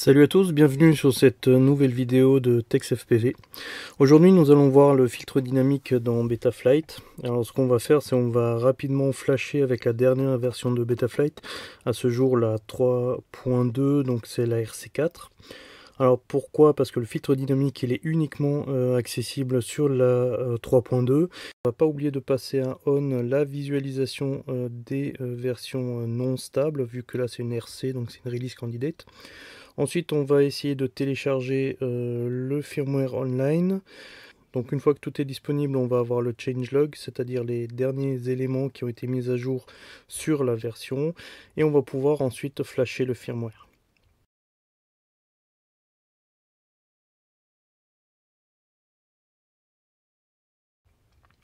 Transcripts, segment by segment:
Salut à tous, bienvenue sur cette nouvelle vidéo de TextFPV. Aujourd'hui nous allons voir le filtre dynamique dans Betaflight. Alors ce qu'on va faire, c'est on va rapidement flasher avec la dernière version de Betaflight, à ce jour la 3.2, donc c'est la RC4. Alors pourquoi? Parce que le filtre dynamique il est uniquement accessible sur la 3.2. On va pas oublier de passer à on la visualisation des versions non stables, vu que là c'est une RC, donc c'est une release candidate. Ensuite, on va essayer de télécharger le firmware online. Donc une fois que tout est disponible, on va avoir le changelog, c'est-à-dire les derniers éléments qui ont été mis à jour sur la version. Et on va pouvoir ensuite flasher le firmware.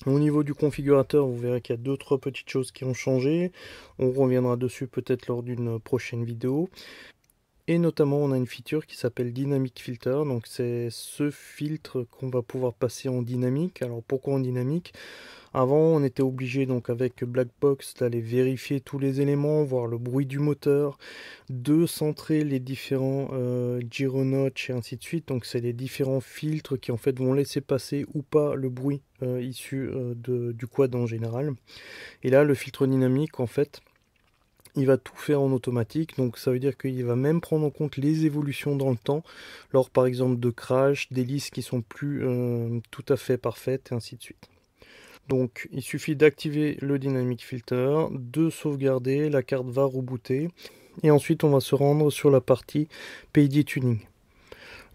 Au niveau du configurateur, vous verrez qu'il y a 2-3 petites choses qui ont changé. On reviendra dessus peut-être lors d'une prochaine vidéo. Et notamment, on a une feature qui s'appelle Dynamic Filter. Donc c'est ce filtre qu'on va pouvoir passer en dynamique. Alors pourquoi en dynamique? Avant, on était obligé donc avec Blackbox d'aller vérifier tous les éléments, voir le bruit du moteur, de centrer les différents gyro notch et ainsi de suite. Donc c'est les différents filtres qui en fait vont laisser passer ou pas le bruit issu du quad en général. Et là, le filtre dynamique en fait, il va tout faire en automatique, donc ça veut dire qu'il va même prendre en compte les évolutions dans le temps, lors par exemple de crash, d'hélices qui sont plus tout à fait parfaites, et ainsi de suite. Donc il suffit d'activer le Dynamic Filter, de sauvegarder, la carte va rebooter, et ensuite on va se rendre sur la partie PID Tuning.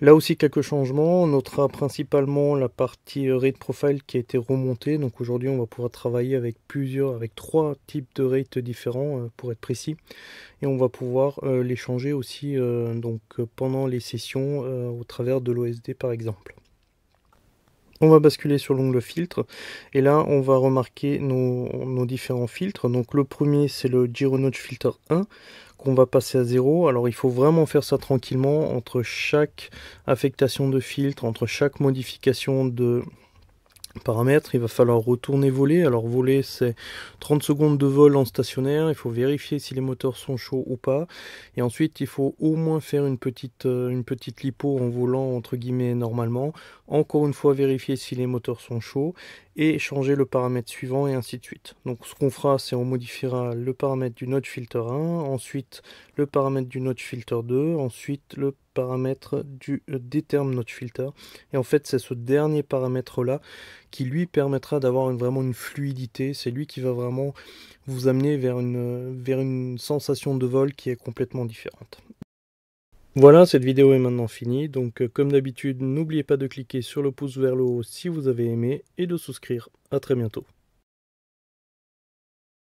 Là aussi quelques changements, on notera principalement la partie rate profile qui a été remontée. Donc aujourd'hui on va pouvoir travailler avec trois types de rates différents pour être précis. Et on va pouvoir les changer aussi pendant les sessions au travers de l'OSD par exemple. On va basculer sur l'onglet filtre et là on va remarquer nos différents filtres. Donc le premier c'est le Gyro Notch Filter 1 qu'on va passer à 0. Alors il faut vraiment faire ça tranquillement entre chaque affectation de filtre, entre chaque modification de paramètres. Il va falloir retourner voler. Alors voler c'est 30 secondes de vol en stationnaire, il faut vérifier si les moteurs sont chauds ou pas, et ensuite il faut au moins faire une petite lipo en volant entre guillemets normalement, encore une fois vérifier si les moteurs sont chauds et changer le paramètre suivant et ainsi de suite. Donc ce qu'on fera c'est on modifiera le paramètre du notch filter 1, ensuite le paramètre du notch filter 2, ensuite le paramètre du déterme notch filter, et en fait c'est ce dernier paramètre là qui lui permettra d'avoir vraiment une fluidité. C'est lui qui va vraiment vous amener vers une sensation de vol qui est complètement différente. Voilà, cette vidéo est maintenant finie, donc comme d'habitude, n'oubliez pas de cliquer sur le pouce vers le haut si vous avez aimé et de souscrire. À très bientôt.